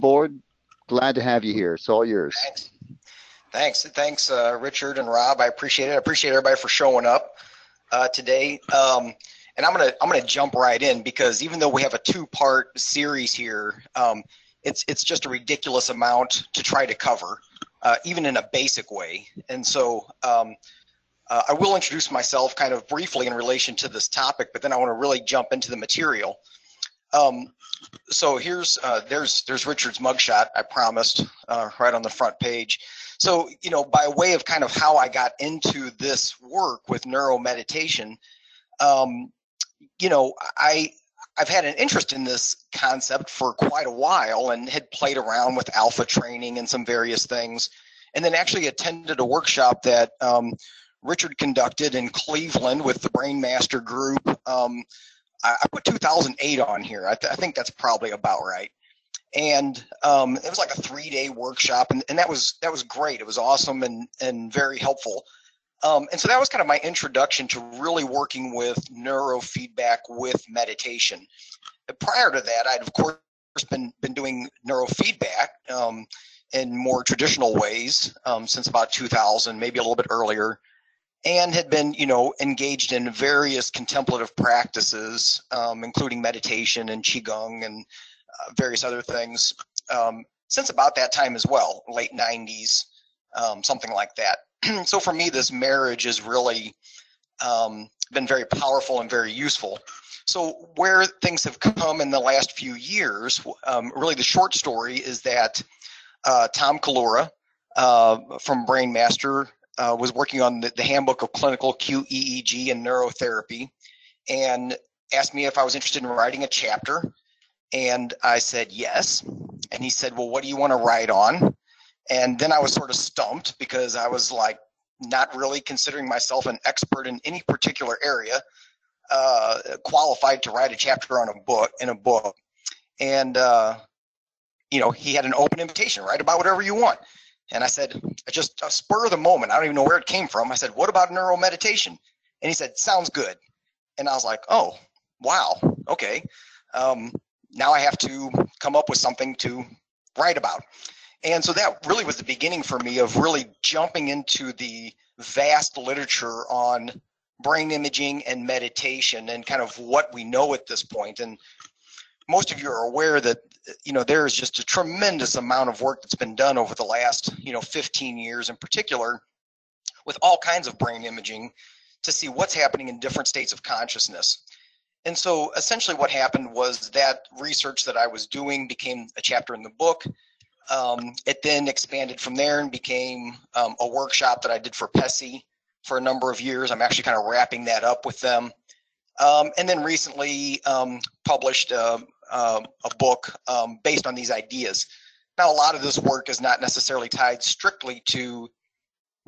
board. Glad to have you here. It's all yours. Thanks, Richard and Rob. I appreciate it. I appreciate everybody for showing up today. And I'm gonna jump right in, because even though we have a two-part series here, it's just a ridiculous amount to try to cover, even in a basic way. And so I will introduce myself kind of briefly in relation to this topic, but then I want to really jump into the material. So there's Richard's mugshot, I promised, right on the front page. So, by way of kind of how I got into this work with neuromeditation, I've had an interest in this concept for quite a while and had played around with alpha training and some various things, and then actually attended a workshop that Richard conducted in Cleveland with the Brain Master group. I put 2008 on here. I think that's probably about right. And it was like a 3-day workshop, and that was great. It was awesome and very helpful. And so that was kind of my introduction to really working with neurofeedback with meditation. Prior to that, I'd of course been doing neurofeedback in more traditional ways since about 2000, maybe a little bit earlier, and had been, engaged in various contemplative practices, including meditation and qigong and various other things, since about that time as well, late 90s, something like that. So for me, this marriage has really been very powerful and very useful. So where things have come in the last few years, really the short story is that Tom Kalura from Brain Master was working on the handbook of clinical QEEG and neurotherapy, and asked me if I was interested in writing a chapter. And I said yes. And he said, well, what do you want to write on? And then I was sort of stumped, because I was like not really considering myself an expert in any particular area, qualified to write a chapter on a book. And he had an open invitation, write about whatever you want. And I said, just a spur of the moment, I don't even know where it came from. I said, what about neuromeditation? And he said, sounds good. And I was like, oh, wow, okay. Now I have to come up with something to write about. And so that really was the beginning for me of really jumping into the vast literature on brain imaging and meditation and kind of what we know at this point. And most of you are aware that, there is just a tremendous amount of work that's been done over the last, 15 years in particular, with all kinds of brain imaging to see what's happening in different states of consciousness. And so essentially what happened was that research that I was doing became a chapter in the book. It then expanded from there and became a workshop that I did for PESI for a number of years. I'm actually kind of wrapping that up with them. And then recently published a book based on these ideas. Now, a lot of this work is not necessarily tied strictly to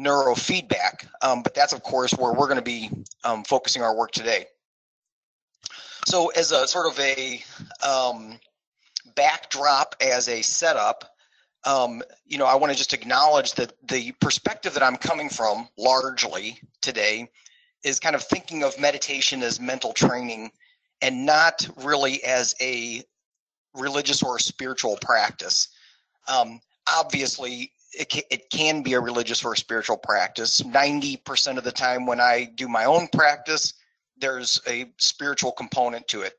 neurofeedback, but that's, of course, where we're going to be focusing our work today. So as a sort of a backdrop, as a setup, I want to just acknowledge that the perspective that I'm coming from largely today is kind of thinking of meditation as mental training and not really as a religious or spiritual practice. Obviously, it can be a religious or a spiritual practice. 90% of the time when I do my own practice, there's a spiritual component to it.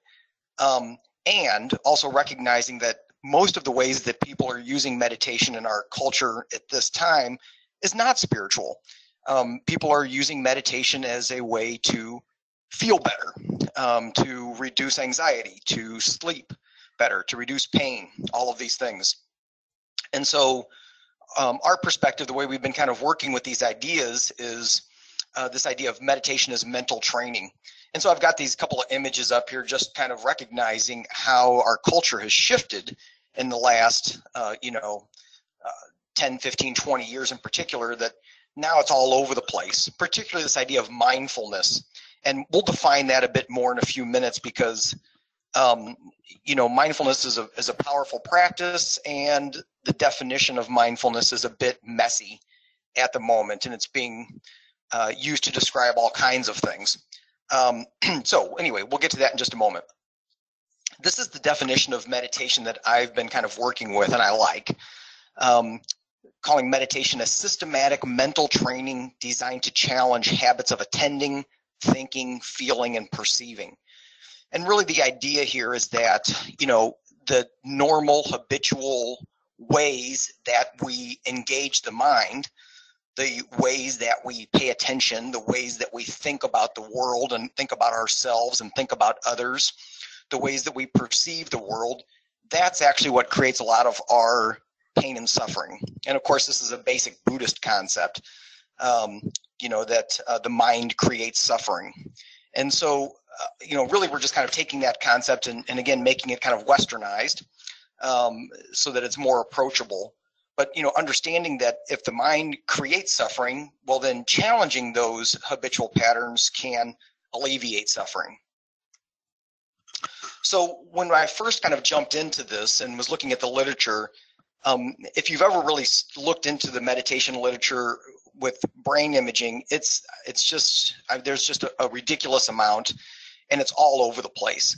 And also recognizing that most of the ways that people are using meditation in our culture at this time is not spiritual. People are using meditation as a way to feel better, to reduce anxiety, to sleep better, to reduce pain, all of these things. And so our perspective, the way we've been kind of working with these ideas is this idea of meditation as mental training. And so I've got these couple of images up here just kind of recognizing how our culture has shifted in the last, 10, 15, 20 years in particular, that now it's all over the place, particularly this idea of mindfulness. And we'll define that a bit more in a few minutes because, mindfulness is a powerful practice, and the definition of mindfulness is a bit messy at the moment, and it's being used to describe all kinds of things. So anyway, we'll get to that in just a moment. This is the definition of meditation that I've been kind of working with and I like. Calling meditation a systematic mental training designed to challenge habits of attending, thinking, feeling, and perceiving. And really the idea here is that, the normal habitual ways that we engage the mind, the ways that we pay attention, the ways that we think about the world and think about ourselves and think about others, the ways that we perceive the world, that's actually what creates a lot of our pain and suffering. And of course, this is a basic Buddhist concept, that the mind creates suffering. And so, really we're just kind of taking that concept and again, making it kind of westernized so that it's more approachable. But, understanding that if the mind creates suffering, well, then challenging those habitual patterns can alleviate suffering. So when I first kind of jumped into this and was looking at the literature, if you've ever really looked into the meditation literature with brain imaging, it's just, there's just a ridiculous amount, and it's all over the place.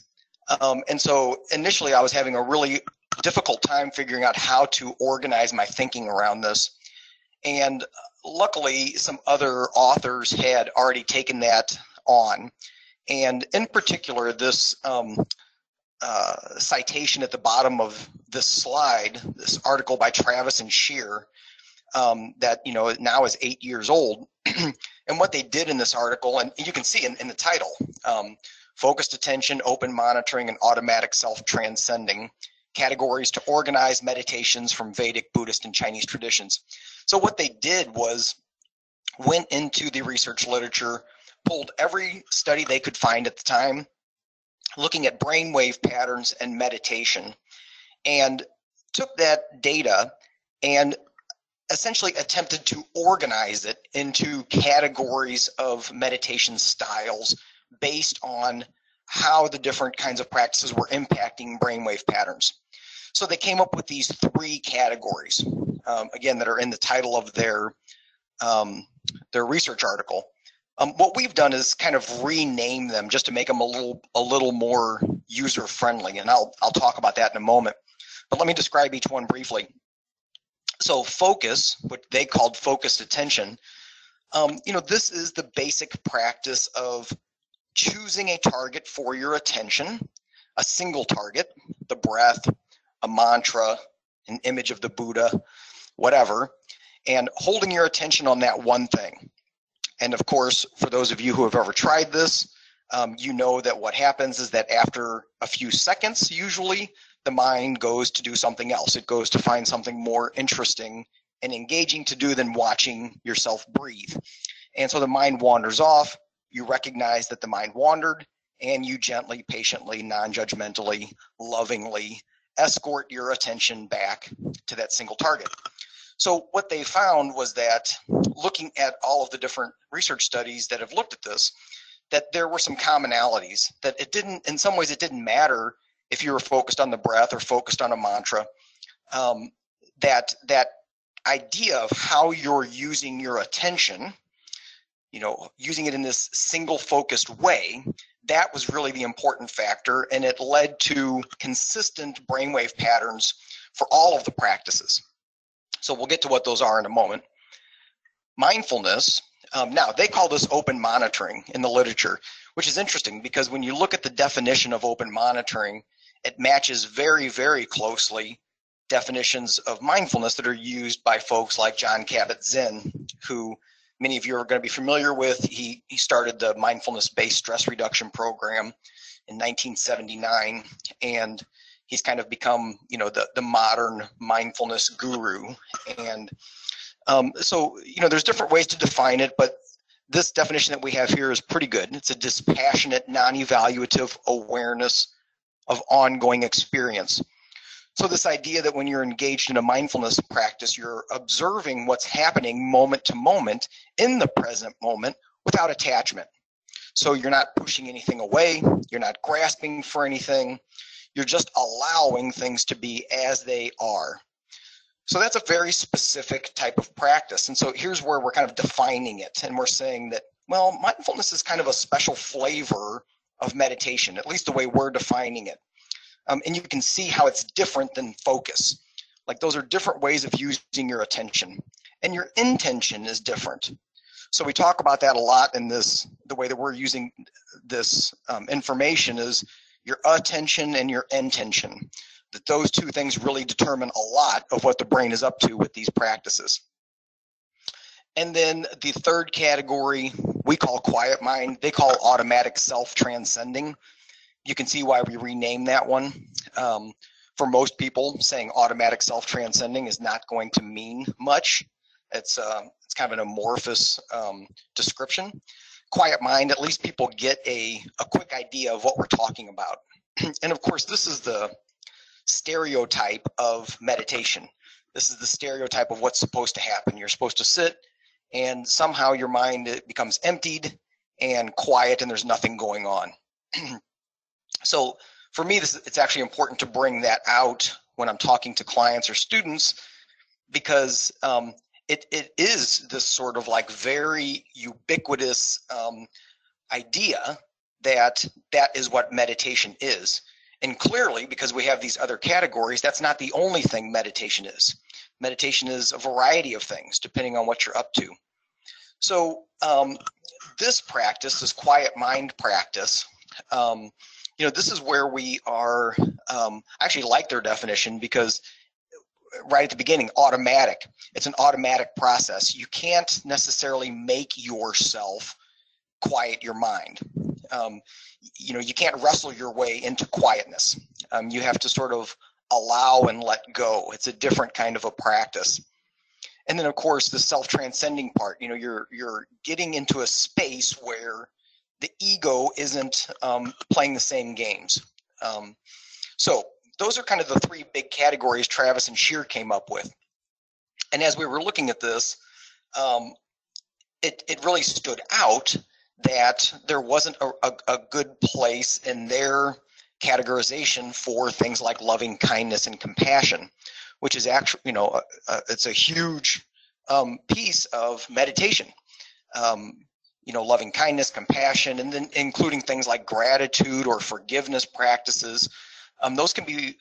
And so initially I was having a really difficult time figuring out how to organize my thinking around this. And luckily some other authors had already taken that on. And in particular, this citation at the bottom of this slide, this article by Travis and Shear, that now is 8 years old. And what they did in this article, and you can see in the title, focused attention, open monitoring, and automatic self-transcending, categories to organize meditations from Vedic, Buddhist, and Chinese traditions. So what they did was went into the research literature, pulled every study they could find at the time, looking at brainwave patterns and meditation, and took that data and essentially attempted to organize it into categories of meditation styles based on how the different kinds of practices were impacting brainwave patterns. So they came up with these 3 categories, again, that are in the title of their research article. What we've done is kind of rename them just to make them a little more user-friendly, and I'll talk about that in a moment. But let me describe each one briefly. So focus, what they called focused attention, this is the basic practice of choosing a target for your attention, a single target, the breath, a mantra, an image of the Buddha, whatever, and holding your attention on that one thing. And of course, for those of you who have ever tried this, you know that what happens is that after a few seconds, usually, the mind goes to do something else. It goes to find something more interesting and engaging to do than watching yourself breathe. And so the mind wanders off. You recognize that the mind wandered, and you gently, patiently, non-judgmentally, lovingly escort your attention back to that single target. So what they found was that, looking at all of the different research studies that have looked at this, that there were some commonalities, that it didn't, in some ways it didn't matter if you were focused on the breath or focused on a mantra, that idea of how you're using your attention, using it in this single focused way, that was really the important factor, and it led to consistent brainwave patterns for all of the practices. So we'll get to what those are in a moment. Mindfulness, now they call this open monitoring in the literature, which is interesting because when you look at the definition of open monitoring, it matches very, very closely definitions of mindfulness that are used by folks like Jon Kabat-Zinn, who many of you are going to be familiar with. He started the mindfulness-based stress reduction program in 1979, and he's kind of become, the modern mindfulness guru. And so, there's different ways to define it, but this definition that we have here is pretty good. It's a dispassionate, non-evaluative awareness of ongoing experience. So this idea that when you're engaged in a mindfulness practice, you're observing what's happening moment to moment in the present moment without attachment. So you're not pushing anything away, you're not grasping for anything, you're just allowing things to be as they are. So that's a very specific type of practice. And so here's where we're kind of defining it. And we're saying that, well, mindfulness is kind of a special flavor of meditation, at least the way we're defining it. And you can see how it's different than focus. Like those are different ways of using your attention, and your intention is different. So we talk about that a lot in this, the way that we're using this information is your attention and your intention. That those two things really determine a lot of what the brain is up to with these practices. And then the third category we call quiet mind. They call automatic self-transcending. You can see why we renamed that one. For most people, saying automatic self-transcending is not going to mean much. It's kind of an amorphous description. Quiet mind, at least people get a quick idea of what we're talking about. And of course, this is the stereotype of meditation. This is the stereotype of what's supposed to happen. You're supposed to sit, and somehow your mind becomes emptied and quiet, and there's nothing going on. So for me, it's actually important to bring that out when I'm talking to clients or students, because it is this sort of like very ubiquitous idea that is what meditation is. And clearly, because we have these other categories, that's not the only thing meditation is. Meditation is a variety of things, depending on what you're up to. So this practice, this quiet mind practice, this is where we are, I actually like their definition, because right at the beginning, automatic. It's an automatic process. You can't necessarily make yourself quiet your mind. You can't wrestle your way into quietness. You have to sort of allow and let go. It's a different kind of a practice. And then, of course, the self-transcending part. You're getting into a space where the ego isn't playing the same games. So those are kind of the three big categories Travis and Scheer came up with. And as we were looking at this, it really stood out that there wasn't a good place in their categorization for things like loving kindness and compassion, which is actually, it's a huge piece of meditation. Loving kindness, compassion, and then including things like gratitude or forgiveness practices. Those can be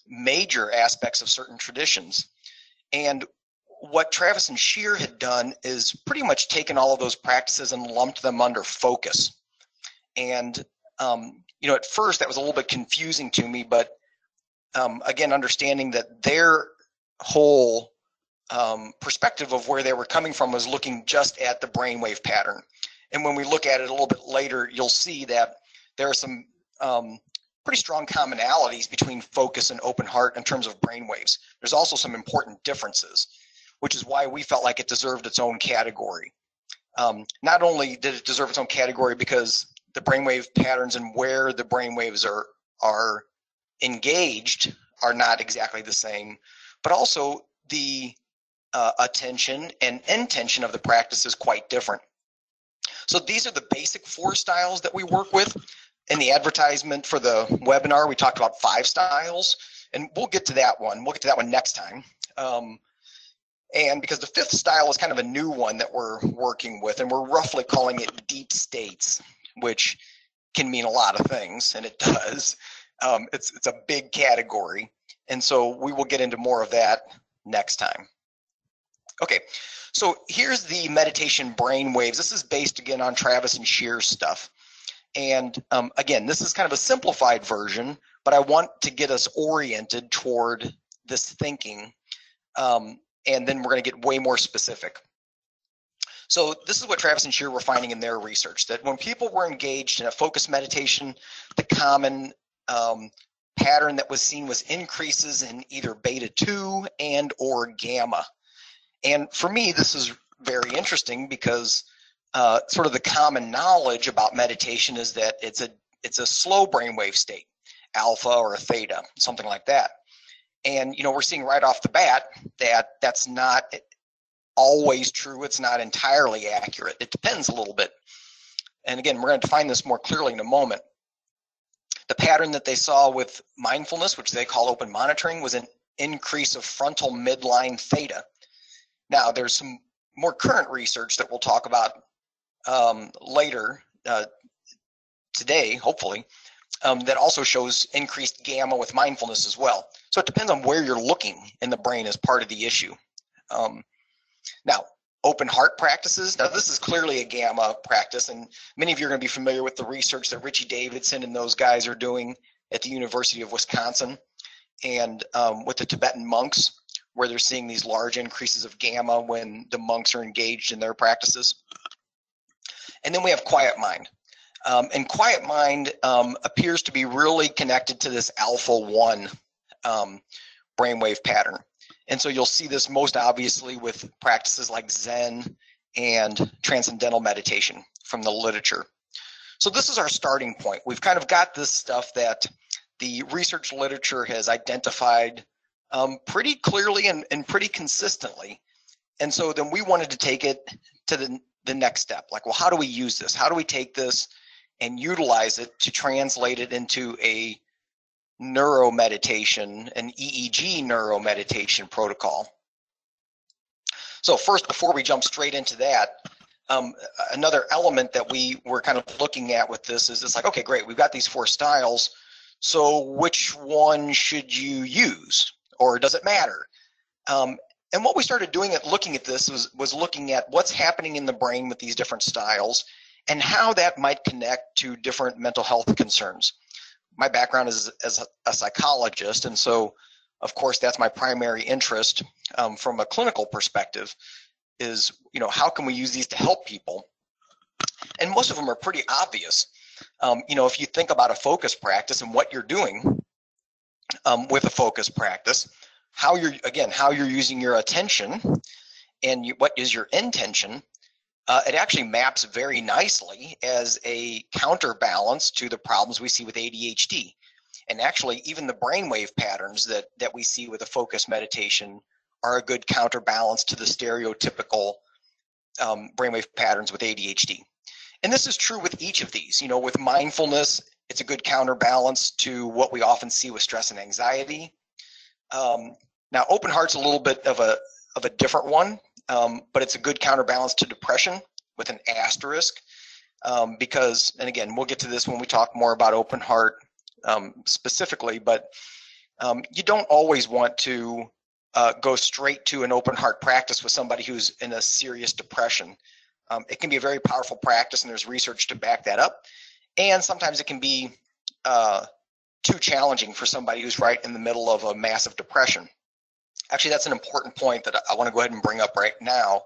major aspects of certain traditions. And what Travis and Scheer had done is pretty much taken all of those practices and lumped them under focus. And, at first that was a little bit confusing to me, but again, understanding that their whole perspective of where they were coming from was looking just at the brainwave pattern. And when we look at it a little bit later, you'll see that there are some pretty strong commonalities between focus and open heart in terms of brainwaves. There's also some important differences, which is why we felt like it deserved its own category. Not only did it deserve its own category because the brainwave patterns and where the brainwaves are engaged are not exactly the same, but also the attention and intention of the practice is quite different. So these are the basic 4 styles that we work with. In the advertisement for the webinar, we talked about 5 styles, and we'll get to that one. We'll get to that one next time. And because the 5th style is kind of a new one that we're working with, and we're roughly calling it deep states, which can mean a lot of things, and it does. It's a big category, and so we will get into more of that next time. Okay, so here's the meditation brainwaves. This is based again on Travis and Scheer's stuff. And again, this is kind of a simplified version, but I want to get us oriented toward this thinking. And then we're going to get way more specific. So this is what Travis and Scheer were finding in their research, that when people were engaged in a focused meditation, the common pattern that was seen was increases in either beta 2 and or gamma. And for me, this is very interesting because sort of the common knowledge about meditation is that it's a slow brainwave state, alpha or a theta, something like that. And we're seeing right off the bat that that's not always true. It's not entirely accurate. It depends a little bit. And again, we're going to define this more clearly in a moment. The pattern that they saw with mindfulness, which they call open monitoring, was an increase of frontal midline theta. Now, there's some more current research that we'll talk about later today, hopefully, that also shows increased gamma with mindfulness as well. So it depends on where you're looking in the brain as part of the issue. Now, open heart practices. Now, this is clearly a gamma practice, and many of you are going to be familiar with the research that Richie Davidson and those guys are doing at the University of Wisconsin, and with the Tibetan monks, where they're seeing these large increases of gamma when the monks are engaged in their practices. And then we have quiet mind. And quiet mind appears to be really connected to this alpha 1 brainwave pattern. And so you'll see this most obviously with practices like Zen and transcendental meditation from the literature. So this is our starting point. We've kind of got this stuff that the research literature has identified pretty clearly and pretty consistently. And so then we wanted to take it to the next step. Like, well, how do we use this? How do we take this and utilize it to translate it into a neuro-meditation, an EEG neuro-meditation protocol? So first, before we jump straight into that, another element that we were kind of looking at with this is it's like, okay, great, we've got these 4 styles. So which one should you use, or does it matter? And what we started doing at looking at this was looking at what's happening in the brain with these different styles and how that might connect to different mental health concerns. My background is as a psychologist, and so of course that's my primary interest from a clinical perspective is, you know, how can we use these to help people? And most of them are pretty obvious. You know, if you think about a focus practice and what you're doing with a focus practice, how you're using your attention and what is your intention, it actually maps very nicely as a counterbalance to the problems we see with ADHD. And actually, even the brainwave patterns that we see with a focus meditation are a good counterbalance to the stereotypical brainwave patterns with ADHD. And this is true with each of these. You know, with mindfulness, it's a good counterbalance to what we often see with stress and anxiety. Now, open heart's a little bit of a different one, but it's a good counterbalance to depression with an asterisk, because, and again, we'll get to this when we talk more about open heart specifically, but you don't always want to go straight to an open heart practice with somebody who's in a serious depression. It can be a very powerful practice, and there's research to back that up. And sometimes it can be too challenging for somebody who's right in the middle of a massive depression. Actually, that's an important point that I want to go ahead and bring up right now,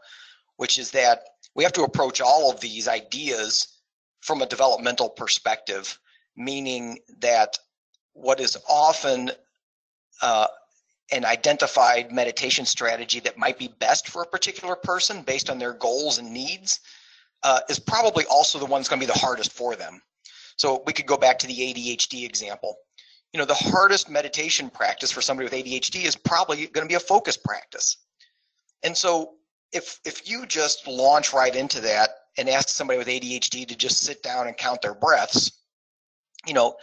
which is that we have to approach all of these ideas from a developmental perspective, meaning that what is often an identified meditation strategy that might be best for a particular person based on their goals and needs is probably also the one that's going to be the hardest for them. So we could go back to the ADHD example. You know, the hardest meditation practice for somebody with ADHD is probably going to be a focus practice. And so if you just launch right into that and ask somebody with ADHD to just sit down and count their breaths, you know,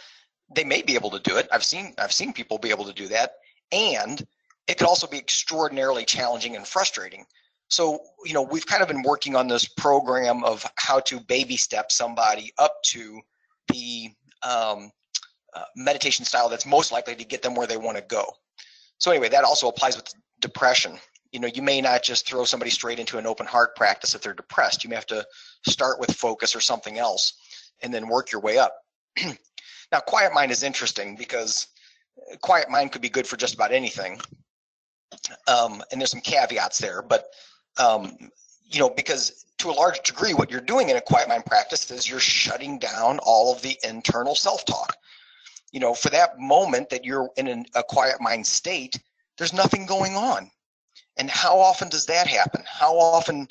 they may be able to do it. I've seen people be able to do that. And it could also be extraordinarily challenging and frustrating. So, you know, we've kind of been working on this program of how to baby step somebody up to the meditation style that's most likely to get them where they want to go. So anyway, that also applies with depression. You know, you may not just throw somebody straight into an open heart practice if they're depressed. You may have to start with focus or something else and then work your way up. Now, quiet mind is interesting because quiet mind could be good for just about anything. And there's some caveats there, but, you know, because to a large degree, what you're doing in a quiet mind practice is you're shutting down all of the internal self-talk. You know, for that moment that you're in a quiet mind state, there's nothing going on. And how often does that happen? How often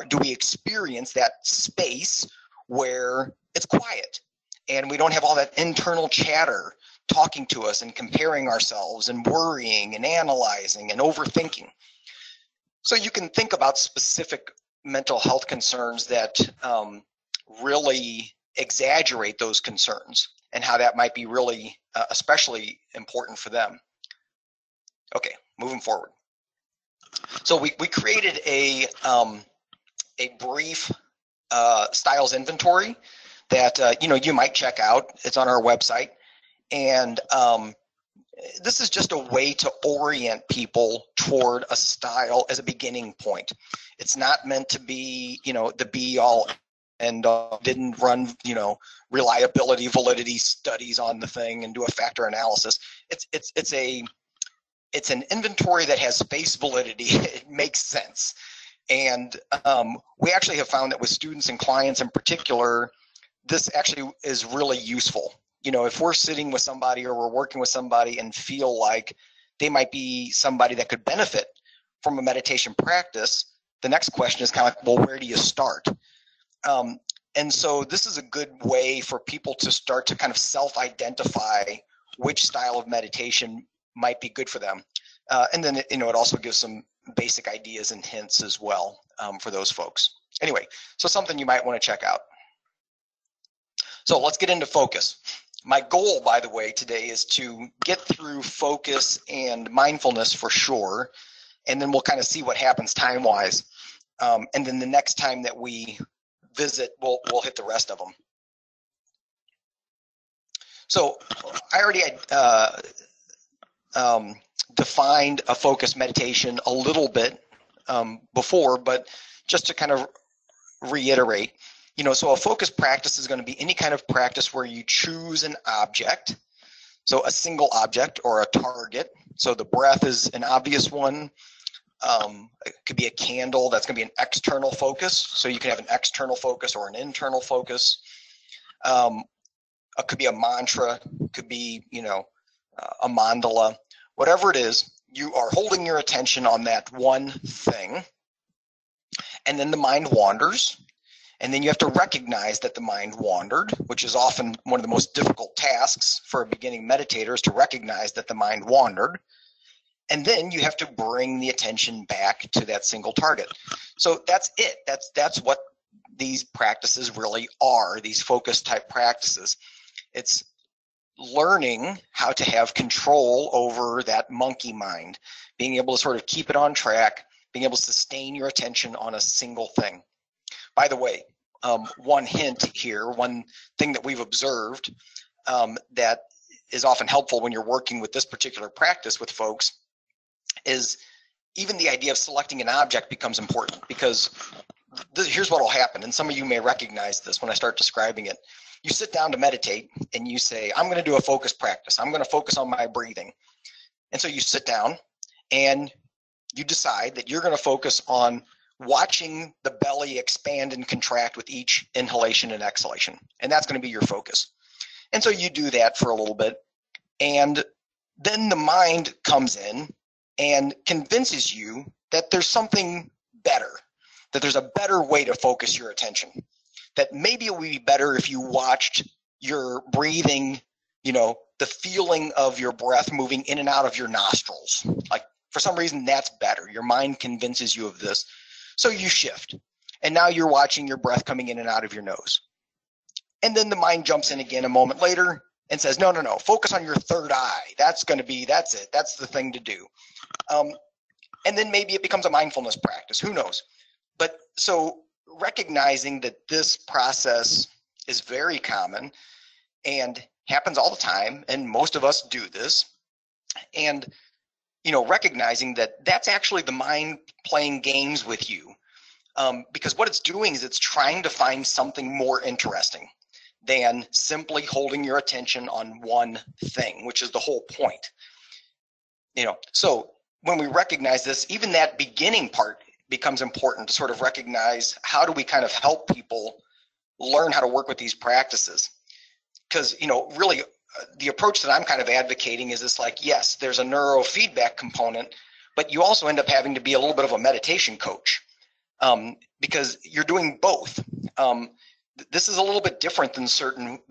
do we experience that space where it's quiet and we don't have all that internal chatter talking to us and comparing ourselves and worrying and analyzing and overthinking? So you can think about specific mental health concerns that really exaggerate those concerns and how that might be really especially important for them. Okay, moving forward. So we created a brief styles inventory that you might check out. It's on our website, and this is just a way to orient people toward a style as a beginning point. It's not meant to be, the be all and didn't run, reliability, validity studies on the thing and do a factor analysis. It's an inventory that has face validity. It makes sense. And we actually have found that with students and clients in particular, this actually is really useful. If we're sitting with somebody or we're working with somebody and feel like they might be somebody that could benefit from a meditation practice, the next question is kind of like, well, where do you start? And so this is a good way for people to start to kind of self-identify which style of meditation might be good for them. And then, it also gives some basic ideas and hints as well for those folks. Anyway, so something you might want to check out. So let's get into focus. My goal, by the way, today is to get through focus and mindfulness for sure, and then we'll kind of see what happens time-wise. And then the next time that we visit, we'll hit the rest of them. So I already defined a focus meditation a little bit before, but just to kind of reiterate, so a focus practice is going to be any kind of practice where you choose an object, so a single object or a target. So the breath is an obvious one. It could be a candle. That's going to be an external focus. So you can have an external focus or an internal focus. It could be a mantra. It could be, a mandala. Whatever it is, you are holding your attention on that one thing. And then the mind wanders. And then you have to recognize that the mind wandered, which is often one of the most difficult tasks for a beginning meditator, is to recognize that the mind wandered. And then you have to bring the attention back to that single target. So that's it. That's what these practices really are, these focus type practices. It's learning how to have control over that monkey mind, being able to sort of keep it on track, being able to sustain your attention on a single thing. By the way, one hint here, one thing that we've observed that is often helpful when you're working with this particular practice with folks is even the idea of selecting an object becomes important, because here's what will happen, and some of you may recognize this when I start describing it. You sit down to meditate and you say, I'm going to do a focus practice. I'm going to focus on my breathing. And so you sit down and you decide that you're going to focus on watching the belly expand and contract with each inhalation and exhalation. And that's going to be your focus. And so you do that for a little bit. And then the mind comes in and convinces you that there's something better, that there's a better way to focus your attention, that maybe it would be better if you watched your breathing, the feeling of your breath moving in and out of your nostrils. Like, for some reason, that's better. Your mind convinces you of this. So you shift. And now you're watching your breath coming in and out of your nose. And then the mind jumps in again a moment later and says, no, focus on your third eye. That's it. That's the thing to do. And then maybe it becomes a mindfulness practice. Who knows? But so recognizing that this process is very common and happens all the time, and most of us do this, and recognizing that that's actually the mind playing games with you, because what it's doing is it's trying to find something more interesting than simply holding your attention on one thing, which is the whole point. So when we recognize this, even that beginning part becomes important to sort of recognize, how do we kind of help people learn how to work with these practices? Because, really the approach that I'm kind of advocating is this, like, yes, there's a neurofeedback component, but you also end up having to be a little bit of a meditation coach, because you're doing both. This is a little bit different than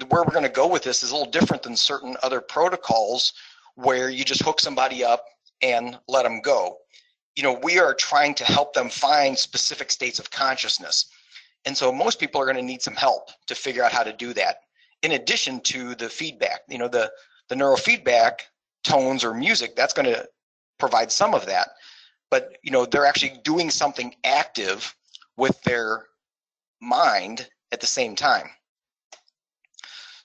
where we're going to go with this is a little different than certain other protocols where you just hook somebody up and let them go. We are trying to help them find specific states of consciousness. And so most people are going to need some help to figure out how to do that, in addition to the feedback. The neurofeedback tones or music, that's going to provide some of that. But, they're actually doing something active with their mind at the same time.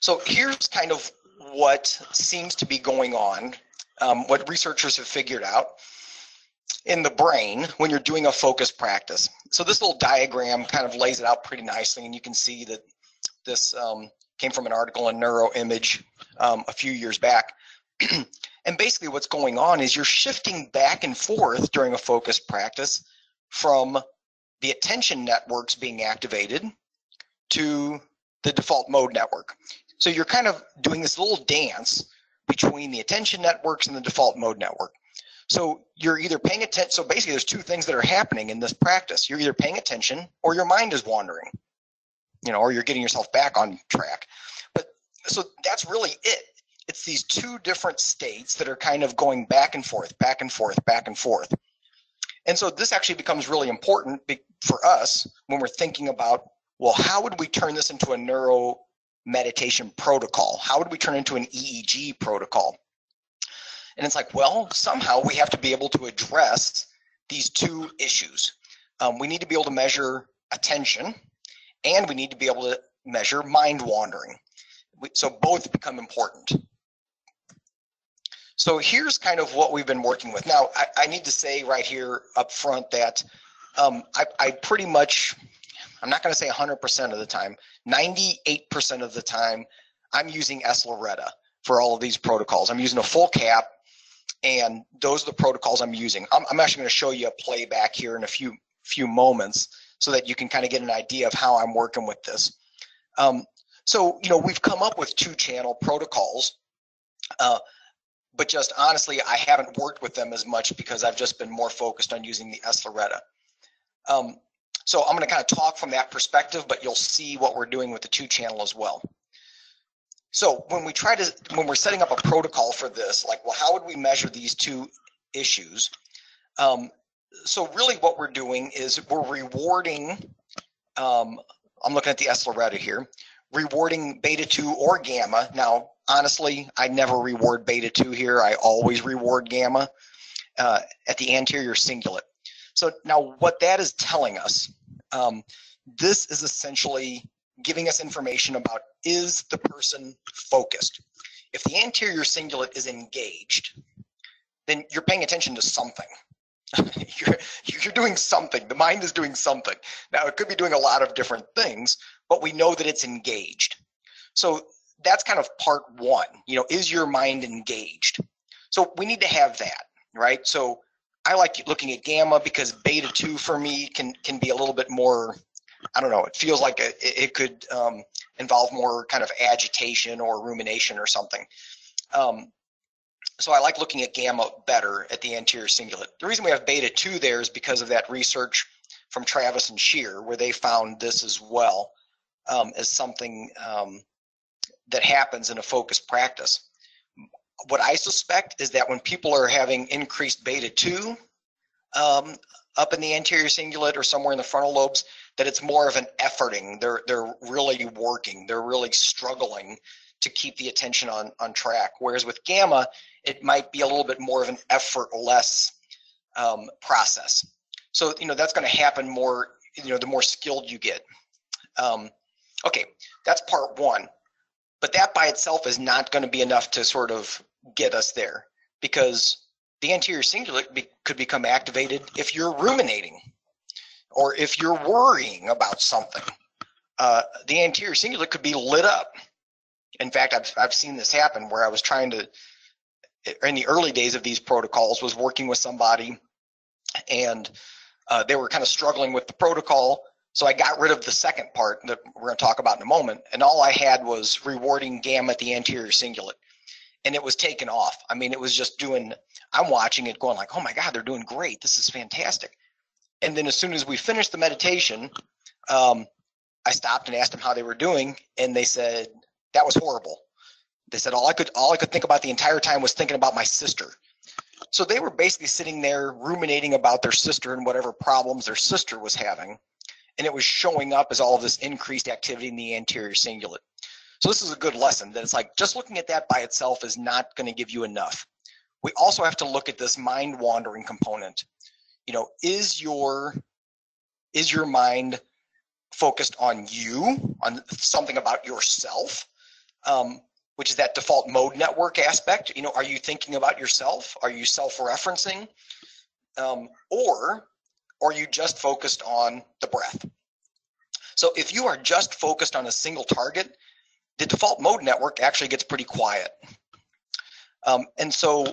So here's kind of what seems to be going on, what researchers have figured out in the brain when you're doing a focus practice. So this little diagram kind of lays it out pretty nicely, and you can see that this came from an article in NeuroImage a few years back. And basically what's going on is you're shifting back and forth during a focus practice from the attention networks being activated to the default mode network. So you're kind of doing this little dance between the attention networks and the default mode network. So you're either paying attention. So basically there's two things that are happening in this practice. You're either paying attention or your mind is wandering, or you're getting yourself back on track. But so that's really it. It's these two different states that are kind of going back and forth, back and forth, back and forth. And so this actually becomes really important for us when we're thinking about, well, how would we turn this into a neuro-meditation protocol? How would we turn it into an EEG protocol? And it's like, well, somehow we have to be able to address these two issues. We need to be able to measure attention, and we need to be able to measure mind wandering. So both become important. So here's kind of what we've been working with. Now, I need to say right here up front that I pretty much, I'm not going to say 100% of the time, 98% of the time, I'm using S-Loretta for all of these protocols. I'm using a full cap, and those are the protocols I'm using. I'm actually going to show you a playback here in a few moments so that you can kind of get an idea of how I'm working with this. So, we've come up with 2-channel protocols, but just honestly, I haven't worked with them as much because I've just been more focused on using the S-Loretta. So I'm going to kind of talk from that perspective, but you'll see what we're doing with the 2-channel as well. So when we're setting up a protocol for this, like, well, how would we measure these two issues? So really what we're doing is we're rewarding, I'm looking at the S-Loretta here, rewarding beta 2 or gamma. Now, honestly, I never reward beta 2 here. I always reward gamma at the anterior cingulate. So now what that is telling us, this is essentially giving us information about, is the person focused? If the anterior cingulate is engaged, then you're paying attention to something. You're doing something. The mind is doing something. Now, it could be doing a lot of different things, but we know that it's engaged. So that's kind of part one. Is your mind engaged? So we need to have that, right? So I like looking at gamma because beta 2 for me can be a little bit more, I don't know, it feels like it could involve more kind of agitation or rumination or something. So I like looking at gamma better at the anterior cingulate. The reason we have beta 2 there is because of that research from Travis and Shear, where they found this as well as something that happens in a focused practice. What I suspect is that when people are having increased beta 2 up in the anterior cingulate or somewhere in the frontal lobes, that it's more of an efforting. They're really working. They're really struggling to keep the attention on track. Whereas with gamma, it might be a little bit more of an effortless process. So, that's going to happen more, the more skilled you get. Okay, that's part one. But that by itself is not going to be enough to sort of get us there, because the anterior cingulate could become activated if you're ruminating or if you're worrying about something. The anterior cingulate could be lit up. In fact, I've seen this happen where I was trying to, in the early days of these protocols, was working with somebody, and they were kind of struggling with the protocol. So I got rid of the second part that we're going to talk about in a moment, and all I had was rewarding gamma at the anterior cingulate, and it was taken off. I mean, it was just doing, I'm watching it going like, oh my God, they're doing great. This is fantastic. And then as soon as we finished the meditation, I stopped and asked them how they were doing, and they said, that was horrible. They said, all I could think about the entire time was thinking about my sister. So they were basically sitting there ruminating about their sister and whatever problems their sister was having. And it was showing up as all of this increased activity in the anterior cingulate. So this is a good lesson, that it's like just looking at that by itself is not going to give you enough. We also have to look at this mind wandering component. Is your mind focused on you, on something about yourself? which is that default mode network aspect. You know, are you thinking about yourself? Are you self-referencing? Or are you just focused on the breath? So if you are just focused on a single target, the default mode network actually gets pretty quiet. And so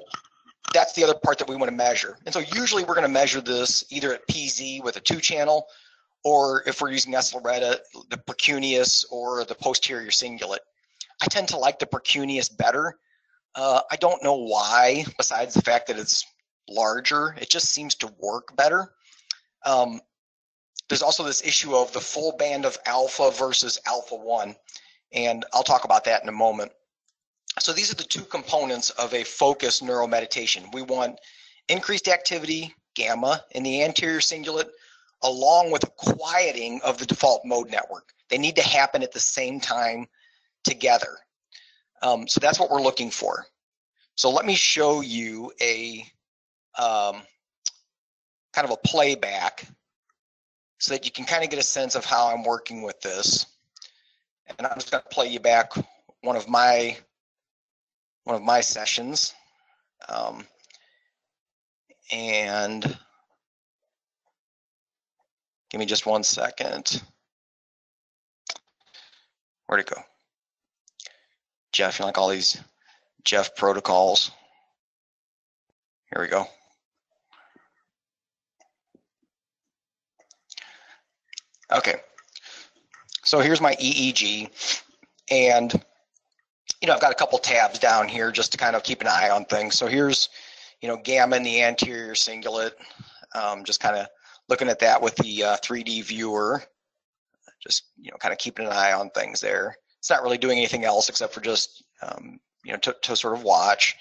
that's the other part that we want to measure. And so usually we're going to measure this either at PZ with a 2-channel, or if we're using Esselretta, the precuneus or the posterior cingulate. I tend to like the precuneus better. I don't know why, besides the fact that it's larger. It just seems to work better. There's also this issue of the full band of alpha versus alpha 1, and I'll talk about that in a moment. So these are the two components of a focused neuromeditation. We want increased activity, gamma, in the anterior cingulate, along with a quieting of the default mode network. They need to happen at the same time together. So that's what we're looking for. So let me show you a kind of a playback so that you can kind of get a sense of how I'm working with this. And I'm just going to play you back one of my sessions. And give me just 1 second. Where'd it go? Jeff, you like all these Jeff protocols. Here we go. Okay, so here's my EEG, and you know, I've got a couple tabs down here just to kind of keep an eye on things. So here's, you know, gamma in the anterior cingulate, just kind of looking at that with the 3D viewer, just, you know, kind of keeping an eye on things there. It's not really doing anything else except for just, you know, to sort of watch.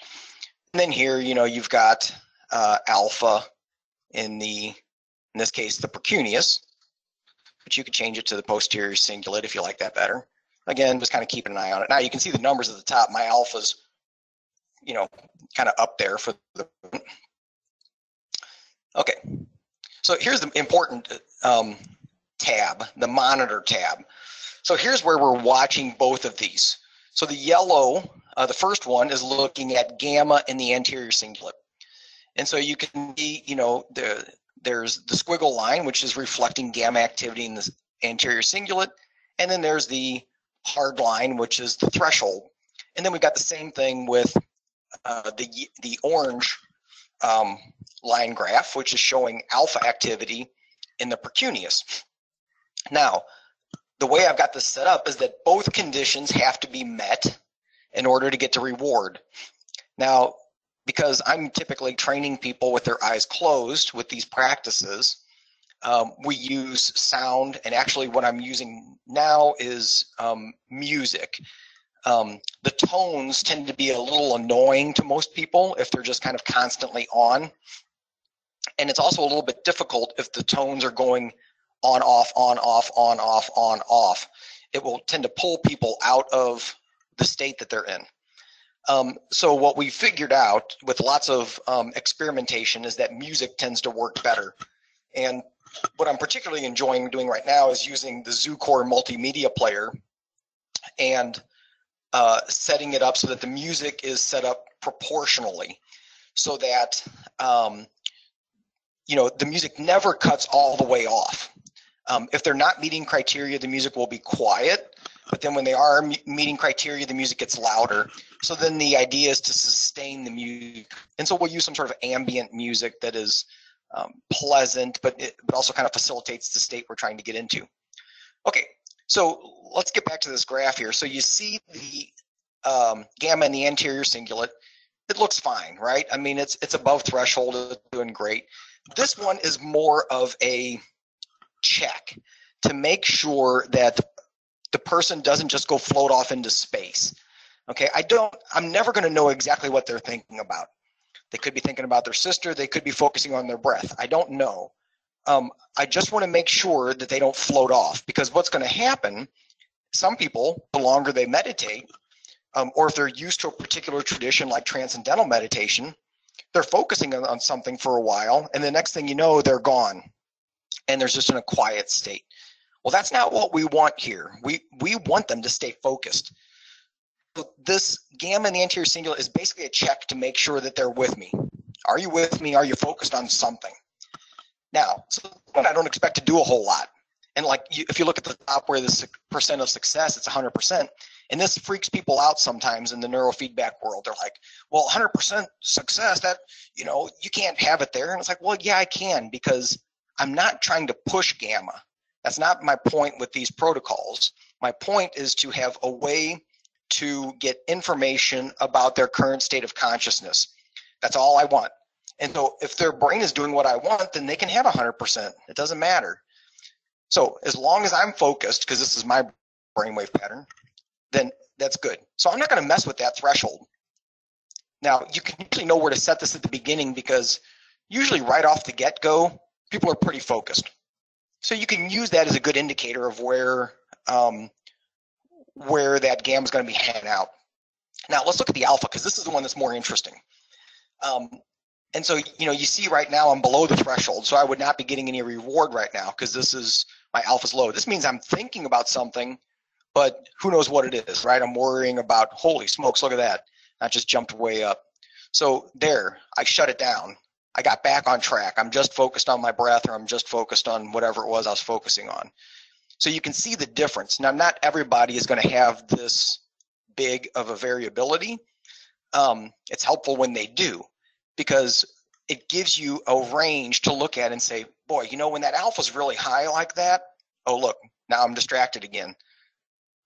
And then here, you know, you've got alpha in this case, the precuneus, but you could change it to the posterior cingulate if you like that better. Again, just kind of keeping an eye on it. Now you can see the numbers at the top. My alpha's, you know, kind of up there for the. Okay, so here's the important tab, the monitor tab. So here's where we're watching both of these. So the yellow, the first one is looking at gamma in the anterior cingulate. And so you can see, you know, there's the squiggle line, which is reflecting gamma activity in the anterior cingulate. And then there's the hard line, which is the threshold. And then we've got the same thing with the orange line graph, which is showing alpha activity in the precuneus. Now, the way I've got this set up is that both conditions have to be met in order to get the reward. Now, because I'm typically training people with their eyes closed with these practices, we use sound, and actually what I'm using now is music. The tones tend to be a little annoying to most people if they're just kind of constantly on. And it's also a little bit difficult if the tones are going on, off, on, off, on, off, on, off. It will tend to pull people out of the state that they're in. So what we figured out with lots of experimentation is that music tends to work better. And what I'm particularly enjoying doing right now is using the ZooCore multimedia player and setting it up so that the music is set up proportionally, so that you know, the music never cuts all the way off. If they're not meeting criteria, the music will be quiet, but then when they are meeting criteria, the music gets louder. So then the idea is to sustain the music. And so we'll use some sort of ambient music that is pleasant, but also kind of facilitates the state we're trying to get into. Okay, so let's get back to this graph here. So you see the gamma in the anterior cingulate. It looks fine, right? I mean, it's above threshold, it's doing great. This one is more of a check to make sure that the person doesn't just go float off into space. Okay, I'm never going to know exactly what they're thinking about. They could be thinking about their sister. They could be focusing on their breath. I don't know. I just want to make sure that they don't float off, because what's going to happen, some people, the longer they meditate, or if they're used to a particular tradition like transcendental meditation, they're focusing on something for a while, and the next thing you know, they're gone, and there's just in a quiet state. Well, that's not what we want here. We want them to stay focused. this gamma in the anterior cingulate is basically a check to make sure that they're with me. Are you with me? Are you focused on something? Now, so I don't expect to do a whole lot. And like, if you look at the top where the percent of success, it's 100%. And this freaks people out sometimes in the neurofeedback world. They're like, well, 100% success, that, you know, you can't have it there. And it's like, well, yeah, I can, because I'm not trying to push gamma. That's not my point with these protocols. My point is to have a way to get information about their current state of consciousness. That's all I want. And so if their brain is doing what I want, then they can have 100%. It doesn't matter. So as long as I'm focused, because this is my brainwave pattern, then that's good. So I'm not going to mess with that threshold. Now, you can usually know where to set this at the beginning, because usually right off the get-go, people are pretty focused. So you can use that as a good indicator of where that gamma is going to be hanging out. Now, let's look at the alpha, because this is the one that's more interesting. And so, you know, you see right now I'm below the threshold, so I would not be getting any reward right now, because this is, my alpha's low. This means I'm thinking about something, but who knows what it is, right? I'm worrying about, holy smokes, look at that. I just jumped way up. So there, I shut it down. I got back on track. I'm just focused on my breath, or I'm just focused on whatever it was I was focusing on. So you can see the difference. Now, not everybody is going to have this big of a variability. It's helpful when they do, because it gives you a range to look at and say, boy, you know, when that alpha is really high like that, oh, look, now I'm distracted again.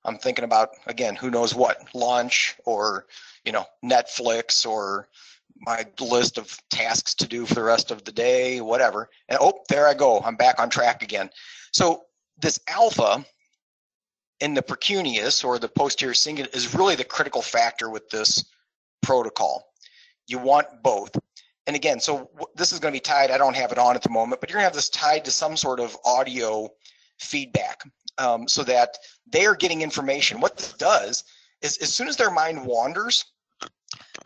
I'm thinking about, again, who knows what, lunch, or, you know, Netflix, or my list of tasks to do for the rest of the day, whatever. And oh, there I go. I'm back on track again. So this alpha in the precuneus, or the posterior cingulate, is really the critical factor with this protocol. You want both. And again, so this is going to be tied, I don't have it on at the moment, but you're going to have this tied to some sort of audio feedback, so that they are getting information. What this does is, as soon as their mind wanders,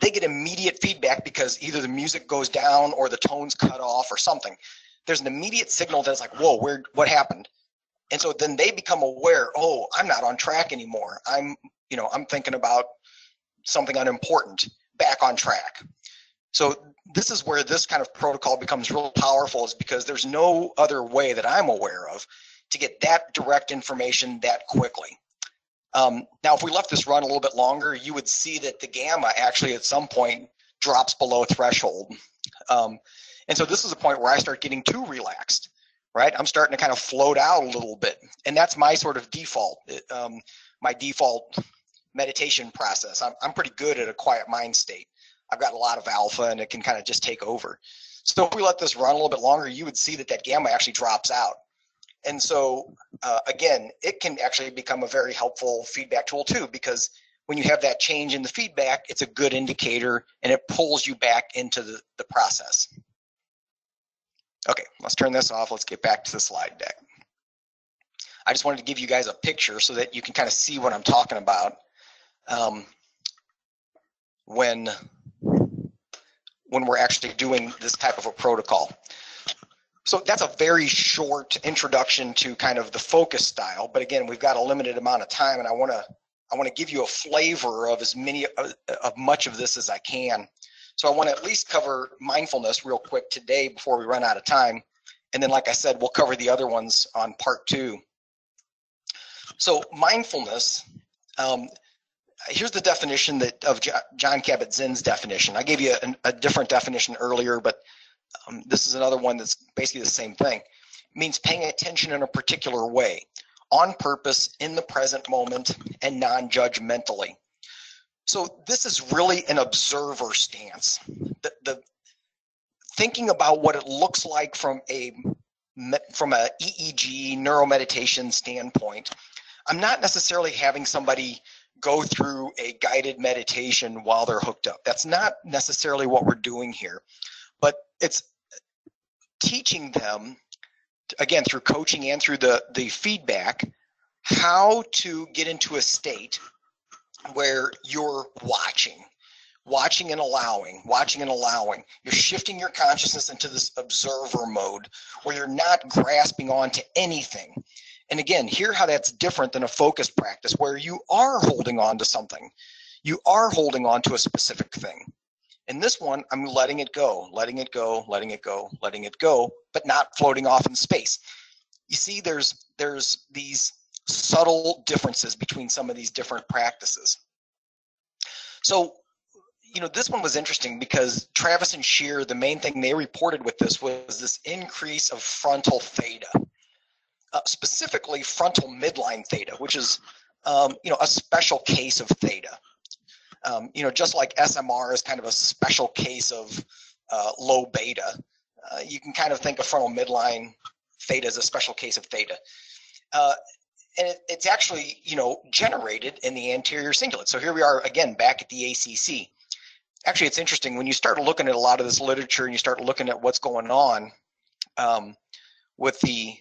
they get immediate feedback, because either the music goes down or the tone's cut off or something. There's an immediate signal that's like, whoa, what happened? And so then they become aware, oh, I'm not on track anymore. I'm thinking about something unimportant, back on track. So this is where this kind of protocol becomes real powerful, is because there's no other way that I'm aware of to get that direct information that quickly. Now, if we left this run a little bit longer, you would see that the gamma actually at some point drops below threshold. And so this is a point where I start getting too relaxed, right? I'm starting to kind of float out a little bit. And that's my sort of default, my default meditation process. I'm pretty good at a quiet mind state. I've got a lot of alpha, and it can kind of just take over. So if we let this run a little bit longer, you would see that that gamma actually drops out. And so, again, it can actually become a very helpful feedback tool too, because when you have that change in the feedback, it's a good indicator, and it pulls you back into the process. Okay, let's turn this off. Let's get back to the slide deck. I just wanted to give you guys a picture so that you can kind of see what I'm talking about when we're actually doing this type of a protocol. So that's a very short introduction to kind of the focus style, but again, we've got a limited amount of time, and I want to give you a flavor of much of this as I can. So I want to at least cover mindfulness real quick today before we run out of time, and then, like I said, we'll cover the other ones on part 2. So mindfulness, here's the definition of John Kabat-Zinn's definition. I gave you a different definition earlier, but this is another one that's basically the same thing. It means paying attention in a particular way, on purpose, in the present moment, and non-judgmentally. So this is really an observer stance. The thinking about what it looks like from a EEG neuro-meditation standpoint. I'm not necessarily having somebody go through a guided meditation while they're hooked up. That's not necessarily what we're doing here, but it's teaching them, again, through coaching and through the feedback, how to get into a state where you're watching and allowing. You're shifting your consciousness into this observer mode where you're not grasping onto anything. And again, hear how that's different than a focus practice where you are holding on to something. you are holding on to a specific thing. In this one, I'm letting it go, letting it go, letting it go, letting it go, but not floating off in space. You see, there's these subtle differences between some of these different practices. So, this one was interesting because Travis and Shear, the main thing they reported with this was this increase of frontal theta, specifically frontal midline theta, which is, a special case of theta. Just like SMR is kind of a special case of low beta, you can kind of think of frontal midline theta as a special case of theta. And it's actually, generated in the anterior cingulate. So here we are again back at the ACC. Actually, it's interesting when you start looking at a lot of this literature and you start looking at what's going on with the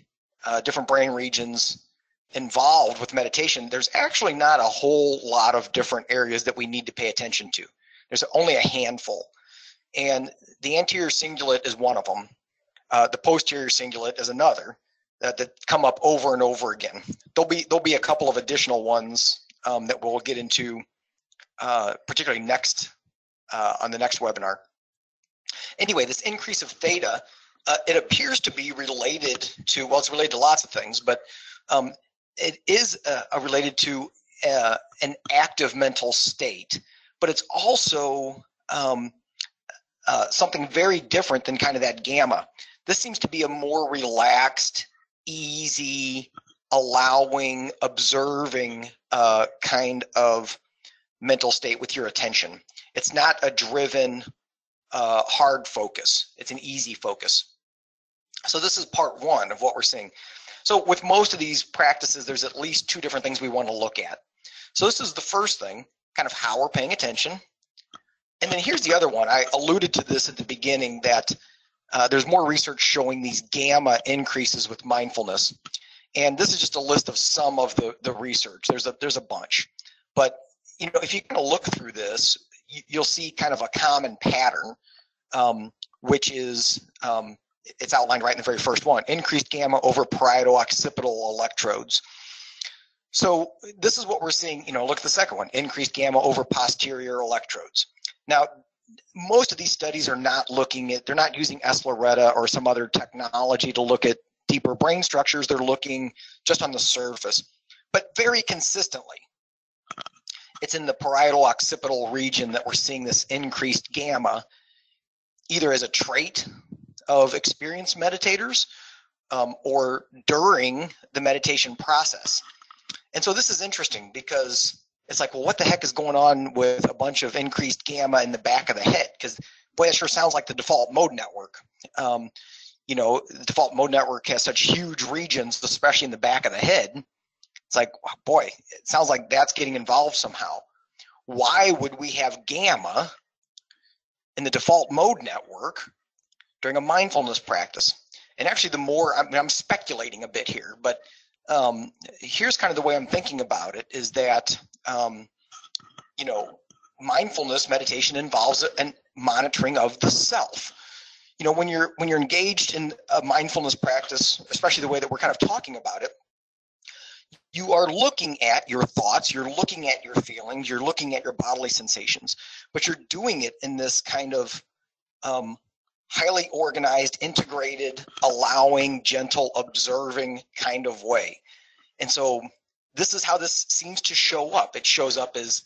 different brain regions involved with meditation, there's actually not a whole lot of different areas that we need to pay attention to. There's only a handful. And the anterior cingulate is one of them. The posterior cingulate is another that come up over and over again. There'll be a couple of additional ones that we'll get into, particularly next on the next webinar. Anyway, this increase of theta, it appears to be related to, well, it's related to lots of things, but it is related to an active mental state, but it's also something very different than kind of that gamma. This seems to be a more relaxed, easy, allowing, observing kind of mental state with your attention. It's not a driven, hard focus. It's an easy focus. So this is part one of what we're seeing. So with most of these practices, there's at least two different things we want to look at. So this is the first thing, kind of how we're paying attention. And then here's the other one. I alluded to this at the beginning that there's more research showing these gamma increases with mindfulness. And this is just a list of some of the research. There's a bunch. But if you kind of look through this, you'll see kind of a common pattern, which is it's outlined right in the very first one: increased gamma over parieto-occipital electrodes. So this is what we're seeing. Look at the second one: increased gamma over posterior electrodes. Now, most of these studies are not they're not using S-Loretta or some other technology to look at deeper brain structures. They're looking just on the surface, but very consistently, it's in the parieto-occipital region that we're seeing this increased gamma, either as a trait of experienced meditators or during the meditation process. And so this is interesting because it's like, well, what the heck is going on with a bunch of increased gamma in the back of the head? Because, boy, that sure sounds like the default mode network. The default mode network has such huge regions, especially in the back of the head. It's like, boy, it sounds like that's getting involved somehow. Why would we have gamma in the default mode network during a mindfulness practice? And actually, the more, I'm speculating a bit here, but here's kind of the way I'm thinking about it is that, mindfulness meditation involves an monitoring of the self. When you're engaged in a mindfulness practice, especially the way that we're kind of talking about it, you are looking at your thoughts, you're looking at your feelings, you're looking at your bodily sensations, but you're doing it in this kind of highly organized, integrated, allowing, gentle, observing kind of way. And so this is how this seems to show up. It shows up as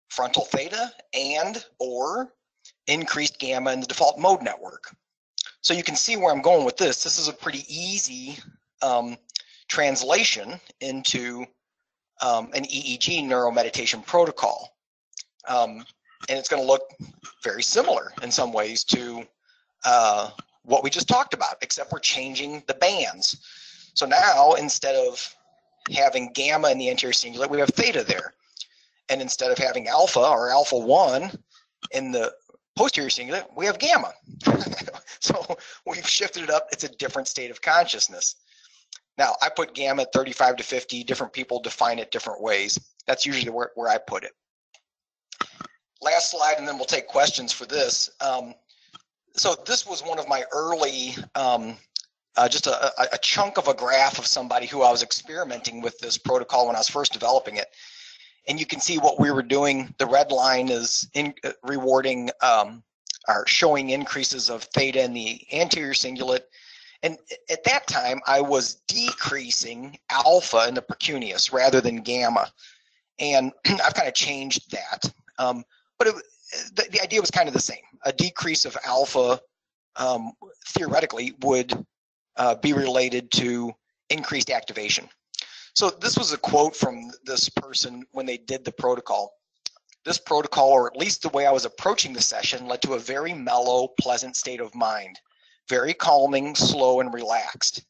frontal theta and or increased gamma in the default mode network. So you can see where I'm going with this. This is a pretty easy translation into an EEG neuro-meditation protocol. And it's going to look very similar in some ways to what we just talked about, except we're changing the bands. So now, instead of having gamma in the anterior cingulate, we have theta there. And instead of having alpha or alpha 1 in the posterior cingulate, we have gamma. So we've shifted it up. It's a different state of consciousness. Now, I put gamma at 35 to 50. Different people define it different ways. That's usually where I put it. Last slide, and then we'll take questions for this. So this was one of my early, just a chunk of a graph of somebody who I was experimenting with this protocol when I was first developing it. And you can see what we were doing. The red line is rewarding or showing increases of theta in the anterior cingulate. And at that time, I was decreasing alpha in the precuneus rather than gamma. And I've kind of changed that. But the idea was kind of the same. A decrease of alpha theoretically would be related to increased activation. So this was a quote from this person when they did the protocol. This protocol, or at least the way I was approaching the session, led to a very mellow, pleasant state of mind. Very calming, slow, and relaxed.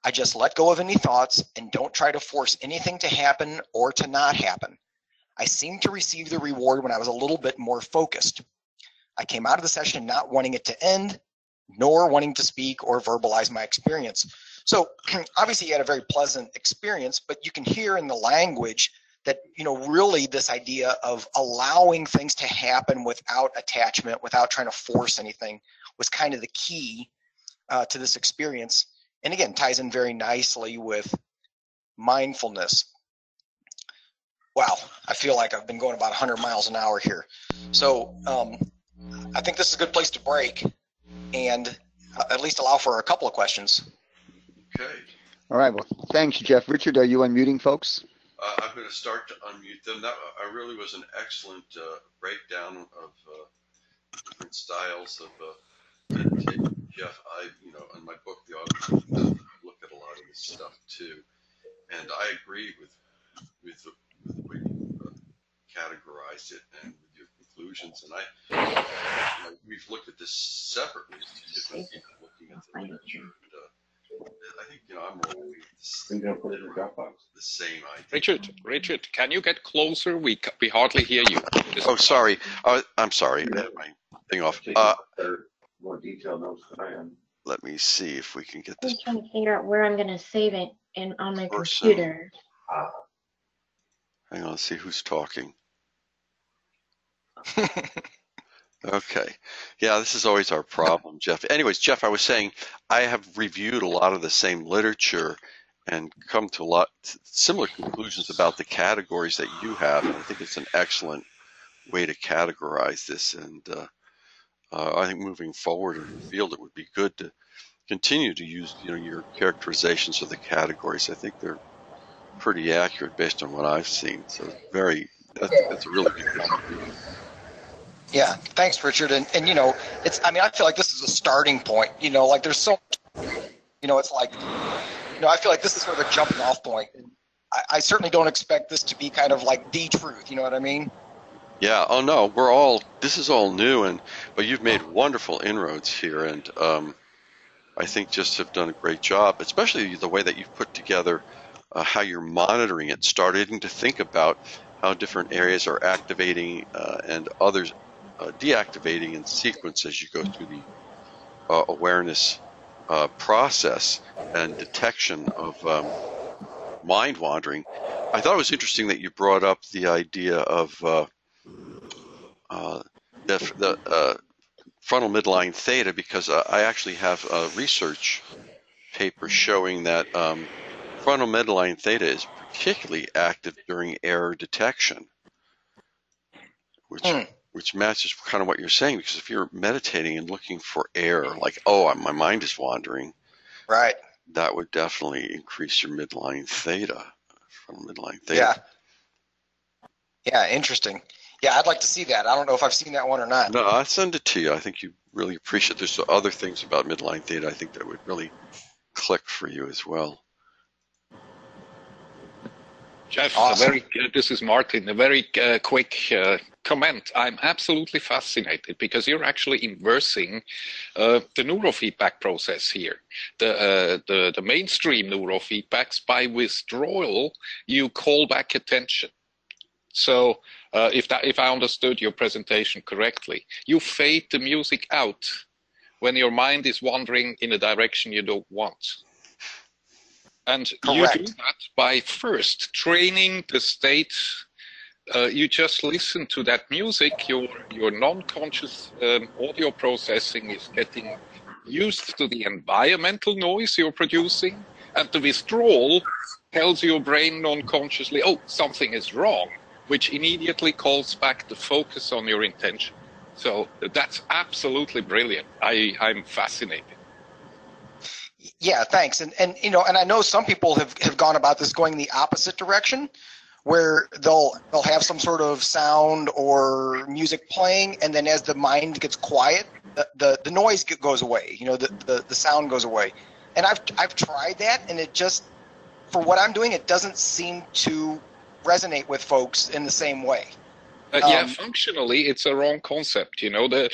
I just let go of any thoughts and don't try to force anything to happen or to not happen. I seemed to receive the reward when I was a little bit more focused. I came out of the session not wanting it to end, nor wanting to speak or verbalize my experience. So obviously you had a very pleasant experience, but you can hear in the language that, really this idea of allowing things to happen without attachment, without trying to force anything, was kind of the key to this experience. And again, ties in very nicely with mindfulness. Wow, I feel like I've been going about 100 miles an hour here. So I think this is a good place to break and at least allow for a couple of questions. Okay. All right. Well, thanks, Jeff. Richard, are you unmuting folks? I'm going to start to unmute them. That really was an excellent breakdown of different styles of meditation. Jeff, in my book, The Audio, look at a lot of this stuff too, and I agree with the way you categorized it and with your conclusions. And we've looked at this separately, different people looking at the literature. I think I'm rolling the same idea. Richard, can you get closer? We hardly hear you. Oh, sorry. I'm sorry. I had my thing off. More detailed notes than I am. Let me see if we can get this. I'm trying to figure out where I'm going to save it on my computer. Hang on, let's see who's talking. Okay. Yeah, this is always our problem, Jeff. Anyways, Jeff, I was saying I have reviewed a lot of the same literature and come to a lot similar conclusions about the categories that you have. And I think it's an excellent way to categorize this. And I think moving forward in the field, it would be good to continue to use your characterizations of the categories. I think they're pretty accurate based on what I've seen. So that's a really good contribution. Yeah, thanks, Richard. And I feel like this is a starting point. Like there's so much, it's like, I feel like this is sort of a jumping off point. I certainly don't expect this to be kind of like the truth. You know what I mean? Yeah. Oh no, this is all new, but you've made wonderful inroads here, and I think just have done a great job, especially the way that you've put together how you're monitoring it, starting to think about how different areas are activating and others deactivating in sequence as you go through the awareness process and detection of mind wandering. I thought it was interesting that you brought up the idea of the frontal midline theta, because I actually have a research paper showing that frontal midline theta is particularly active during error detection, which matches kind of what you're saying, because if you're meditating and looking for error, like, my mind is wandering, right, that would definitely increase your midline theta, frontal midline theta. Yeah, interesting. Yeah, I'd like to see that. I don't know if I've seen that one or not. No, I'll send it to you. I think you really appreciate it. There's other things about midline theta I think that would really click for you as well. Jeff, awesome. This is Martin. A very quick comment. I'm absolutely fascinated because you're actually inversing the neurofeedback process here. The mainstream neurofeedbacks, by withdrawal, you call back attention. So if I understood your presentation correctly, you fade the music out when your mind is wandering in a direction you don't want. And Correct. You do that by first training the state. You just listen to that music. Your non-conscious audio processing is getting used to the environmental noise you're producing, and the withdrawal tells your brain non-consciously, oh, something is wrong. which immediately calls back the focus on your intention. So that's absolutely brilliant. I'm fascinated. Yeah, thanks. And you know, and I know some people have gone about this going the opposite direction, where they'll have some sort of sound or music playing, and then as the mind gets quiet, the noise goes away. You know, the sound goes away. And I've tried that, and it just, for what I'm doing, it doesn't seem to resonate with folks in the same way. Yeah, functionally, it's a wrong concept. You know,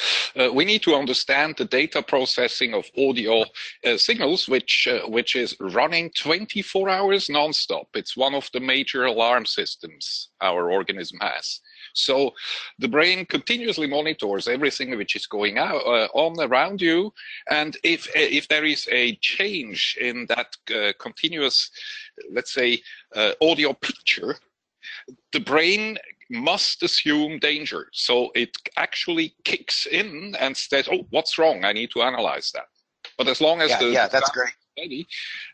we need to understand the data processing of audio signals, which is running 24 hours nonstop. It's one of the major alarm systems our organism has. So the brain continuously monitors everything which is going on around you, and if there is a change in that continuous, let's say, audio picture, the brain must assume danger. So it actually kicks in and says, oh, what's wrong? I need to analyze that. But as long as that's great. Steady,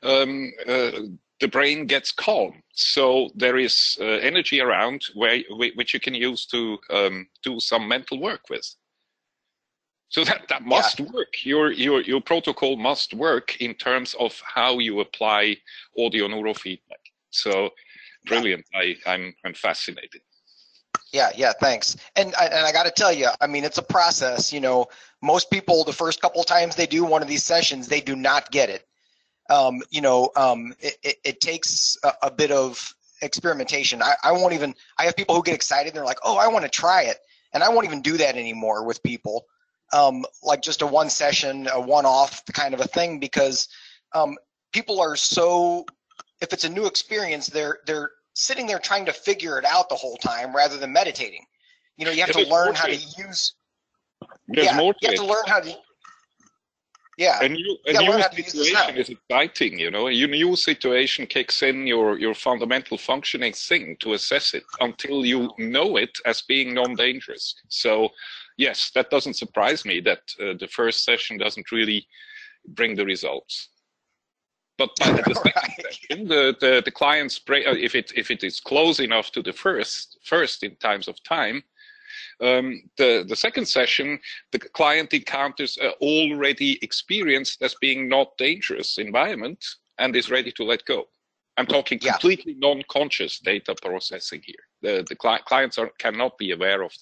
the brain gets calm. So there is energy around which you can use to do some mental work with. So that must work. Your protocol must work in terms of how you apply audio neurofeedback. So brilliant. I'm fascinated. Yeah, thanks. And I got to tell you, I mean, it's a process. You know, most people, the first couple of times they do one of these sessions, they do not get it. It takes a bit of experimentation. I have people who get excited and they're like, oh, I want to try it. And I won't even do that anymore with people. Like just a one session, a one-off kind of a thing, because people are so, if it's a new experience, they're sitting there trying to figure it out the whole time rather than meditating. You know, you have to learn how to use. You have to learn how to. Yeah. A new situation is exciting. You know, a new situation kicks in your fundamental functioning thing to assess it until you know it as being non-dangerous. So, yes, that doesn't surprise me that the first session doesn't really bring the results. But by the second session, the client's brain, if it is close enough to the first in times of time, the second session, the client encounters an already experienced as being not dangerous environment and is ready to let go. I'm talking completely non-conscious data processing here. The clients cannot be aware of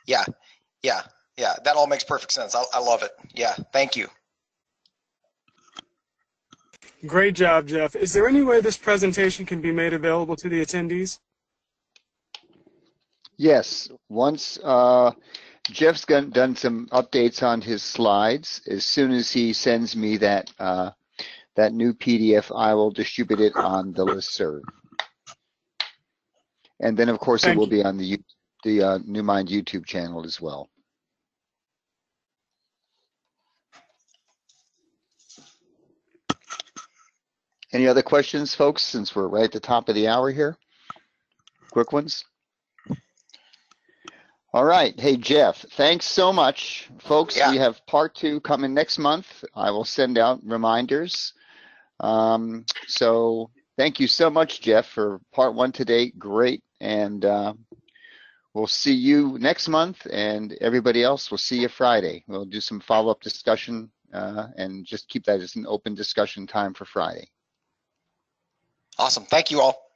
that. Yeah. That all makes perfect sense. I love it. Yeah, thank you. Great job, Jeff. Is there any way this presentation can be made available to the attendees? Yes. Once Jeff's done some updates on his slides, as soon as he sends me that new PDF, I will distribute it on the listserv. And then, of course, it will be on the New Mind YouTube channel as well. Any other questions, folks, since we're right at the top of the hour here? Quick ones? All right. Hey, Jeff, thanks so much. Folks, we have part 2 coming next month. I will send out reminders. So thank you so much, Jeff, for part 1 today. Great. And we'll see you next month, and everybody else, we'll see you Friday. We'll do some follow-up discussion and just keep that as an open discussion time for Friday. Awesome. Thank you all.